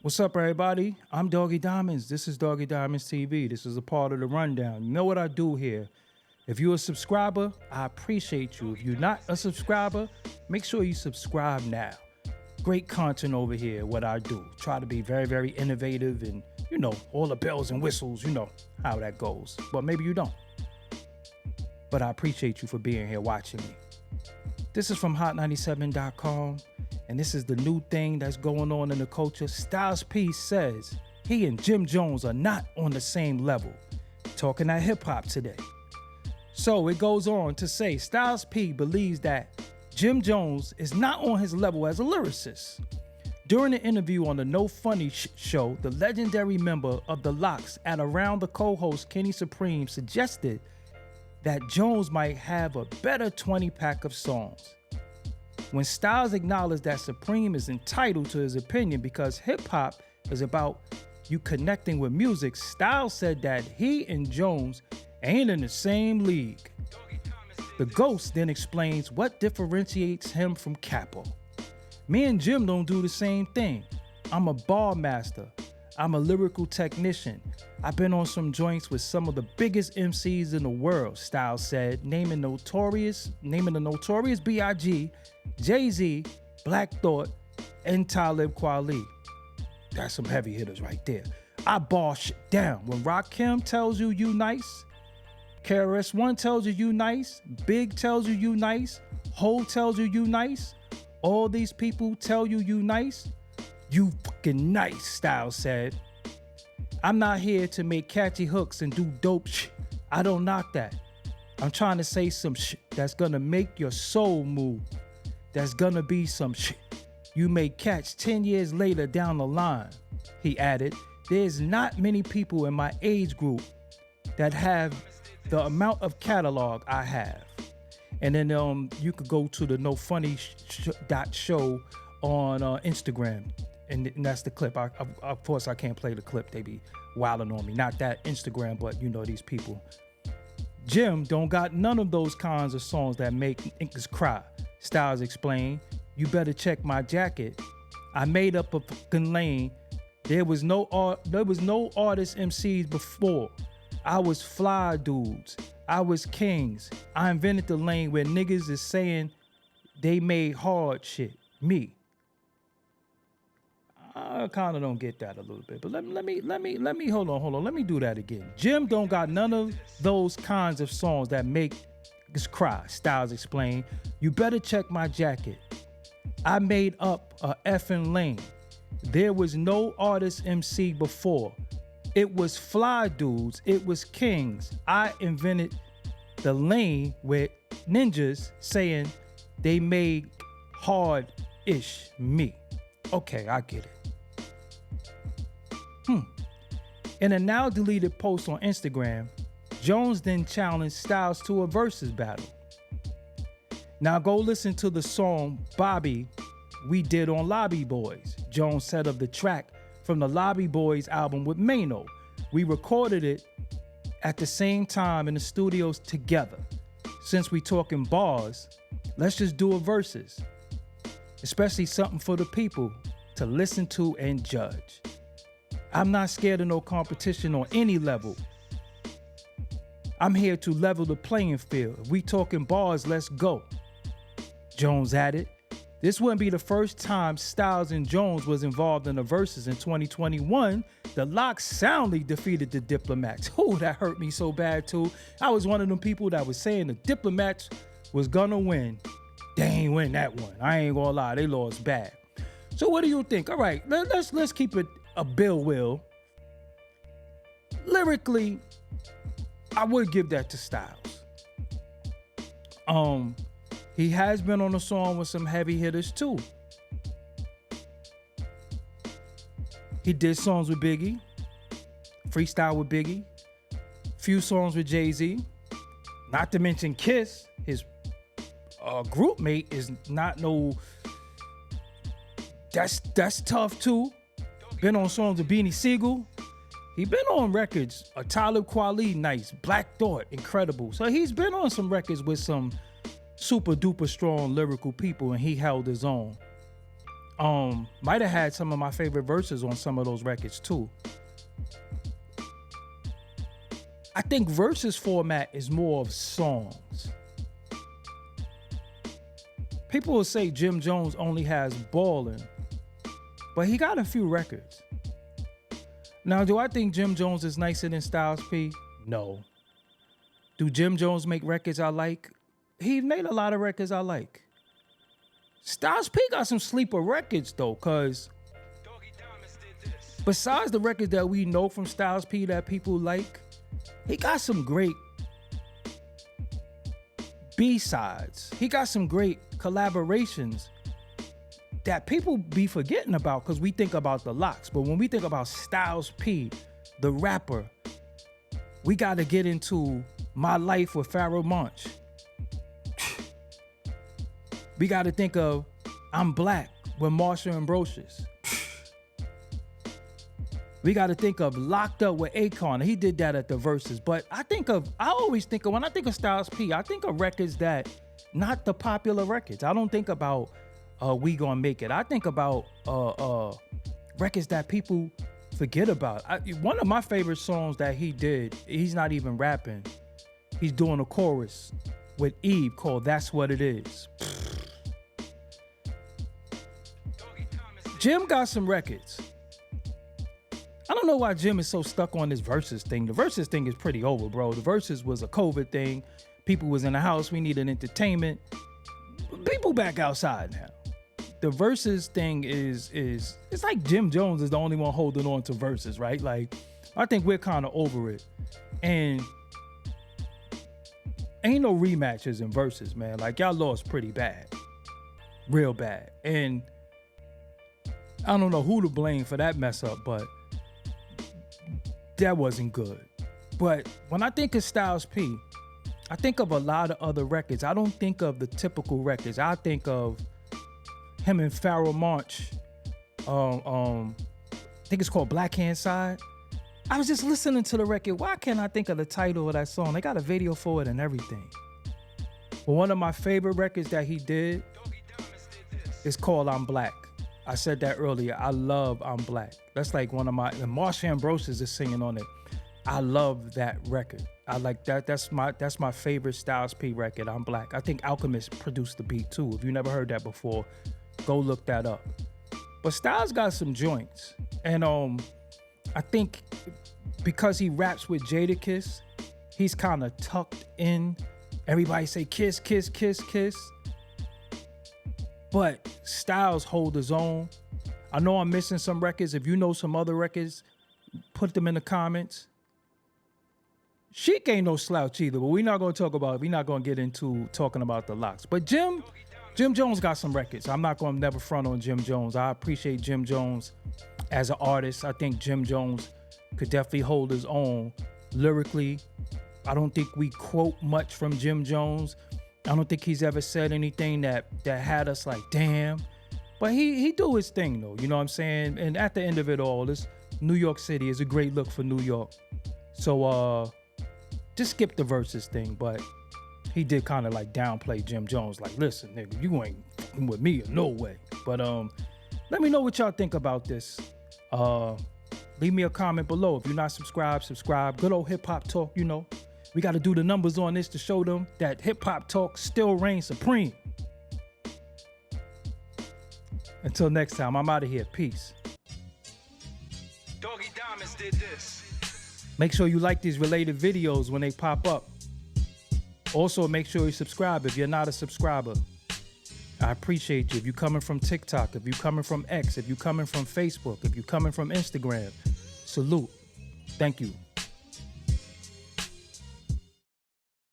What's up, everybody? I'm Doggie Diamonds. This is Doggie Diamonds TV. This is a part of the rundown. You know what I do here. If you're a subscriber, I appreciate you. If you're not a subscriber, make sure you subscribe now. Great content over here, what I do. Try to be very, very innovative and, all the bells and whistles, you know how that goes. But maybe you don't. But I appreciate you for being here watching me. This is from hot97.com. And this is the new thing that's going on in the culture. Styles P says he and Jim Jones are not on the same level. Talking that hip hop today. So it goes on to say Styles P believes that Jim Jones is not on his level as a lyricist. During an interview on the No Funny show, the legendary member of the Lox at Around the co-host Kenny Supreme suggested that Jones might have a better 20-pack of songs. When Styles acknowledged that Supreme is entitled to his opinion because hip-hop is about you connecting with music, Styles said that he and Jones ain't in the same league. The Ghost then explains what differentiates him from Capo. Me and Jim don't do the same thing. I'm a bar master. I'm a lyrical technician. I've been on some joints with some of the biggest MCs in the world, Styles said, naming the Notorious B.I.G., Jay-Z, Black Thought, and Talib Kweli. That's some heavy hitters right there. I bar shit down. When Rakim tells you nice, KRS-One tells you nice, Big tells you nice, Ho tells you nice, all these people tell you nice, you fucking nice, Styles said. I'm not here to make catchy hooks and do dope shit. I don't knock that. I'm trying to say some shit that's gonna make your soul move. That's gonna be some shit you may catch 10 years later down the line. He added, there's not many people in my age group that have the amount of catalog I have. And then you could go to the No Funny show on Instagram. And that's the clip. Of course, I can't play the clip. They be wilding on me. Not that Instagram, but these people. Jim don't got none of those kinds of songs that make niggas cry. Styles explained, you better check my jacket. I made up a fucking lane. There was no artist MCs before. I was fly dudes. I was kings. I invented the lane where niggas is saying they made hard shit. Me. I kind of don't get that a little bit, but let me hold on. Let me do that again. Jim don't got none of those kinds of songs that make us cry, Styles explained. You better check my jacket. I made up a effing lane. There was no artist MC before. It was fly dudes. It was kings. I invented the lane with ninjas saying they made hard-ish me. Okay, I get it. In a now deleted post on Instagram, Jones then challenged Styles to a versus battle. Now go listen to the song Bobby we did on Lobby Boys. Jones said of the track from the Lobby Boys album with Mano. We recorded it at the same time in the studios together. Since we talking bars, let's just do a versus. Especially something for the people to listen to and judge. I'm not scared of no competition on any level. I'm here to level the playing field. If we talking bars, let's go. Jones added, this wouldn't be the first time Styles and Jones was involved in the verses. In 2021, the Lox soundly defeated the Diplomats. Oh, that hurt me so bad too. I was one of them people that was saying the Diplomats was gonna win. They ain't win that one. I ain't gonna lie, they lost bad. So what do you think? All right, let's keep it a Bill Will. Lyrically, I would give that to Styles. He has been on a song with some heavy hitters too. He did songs with Biggie, freestyle with Biggie, few songs with Jay-Z, not to mention Kiss, his group mate is not no, that's tough too. Been on songs with Beanie Siegel. He been on records, Talib Kweli, nice, Black Thought, incredible. So he's been on some records with some super duper strong lyrical people and he held his own. Might have had some of my favorite verses on some of those records too. I think verses format is more of songs. People will say Jim Jones only has Ballin', but he got a few records. Now, do I think Jim Jones is nicer than Styles P? No. Do Jim Jones make records I like? He made a lot of records I like. Styles P got some sleeper records though, cause besides the records that we know from Styles P that people like, he got some great B-sides. He got some great collaborations that people be forgetting about because we think about the Lox. But when we think about Styles P, the rapper, we got to get into My Life with Pharoah Monch. We got to think of I'm Black with Marsha Ambrosius. We got to think of Locked Up with Akon. He did that at the Verses. But I always think of, when I think of Styles P, I think of records that, not the popular records. I don't think about We Gonna Make It. I think about records that people forget about. One of my favorite songs that he did, he's not even rapping. He's doing a chorus with Eve called That's What It Is. Jim got some records. I don't know why Jim is so stuck on this Versus thing. The Versus thing is pretty over, bro. The Versus was a COVID thing. People was in the house. We needed entertainment. People back outside now. The Versus thing is it's like Jim Jones is the only one holding on to Versus, right? Like, I think we're kind of over it. And ain't no rematches in Versus, man. Like, y'all lost pretty bad. Real bad. And I don't know who to blame for that mess up, but that wasn't good. But when I think of Styles P, I think of a lot of other records. I don't think of the typical records. I think of him and Pharoah Monch. I think it's called Black Hand Side. I was just listening to the record. Why can't I think of the title of that song? They got a video for it and everything. But one of my favorite records that he did is called I'm Black. I said that earlier. I love I'm Black. That's like one of my, and Marsha Ambrosius is singing on it. I love that record. I like that. That's my favorite Styles P record, I'm Black. I think Alchemist produced the beat too. If you never heard that before, go look that up. But Styles got some joints. And I think because he raps with Jadakiss, he's kind of tucked in. Everybody say kiss, kiss, kiss, kiss. But Styles hold his own. I know I'm missing some records. If you know some other records, put them in the comments. Sheik ain't no slouch either, but we're not going to get into talking about the Lox. But Jim Jones got some records. I'm not going to never front on Jim Jones. I appreciate Jim Jones as an artist. I think Jim Jones could definitely hold his own lyrically. I don't think we quote much from Jim Jones. I don't think he's ever said anything that had us like, damn. But he do his thing though, you know what I'm saying? And at the end of it all, this New York City is a great look for New York. So just skip the Versus thing, but he did kind of like downplay Jim Jones, like, listen, nigga, you ain't fucking with me in no way. But let me know what y'all think about this. Leave me a comment below. If you're not subscribed, subscribe. Good old hip hop talk, you know. We got to do the numbers on this to show them that hip-hop talk still reigns supreme. Until next time, I'm out of here. Peace. Doggie Diamonds did this. Make sure you like these related videos when they pop up. Also, make sure you subscribe if you're not a subscriber. I appreciate you. If you're coming from TikTok, if you're coming from X, if you're coming from Facebook, if you're coming from Instagram, salute. Thank you.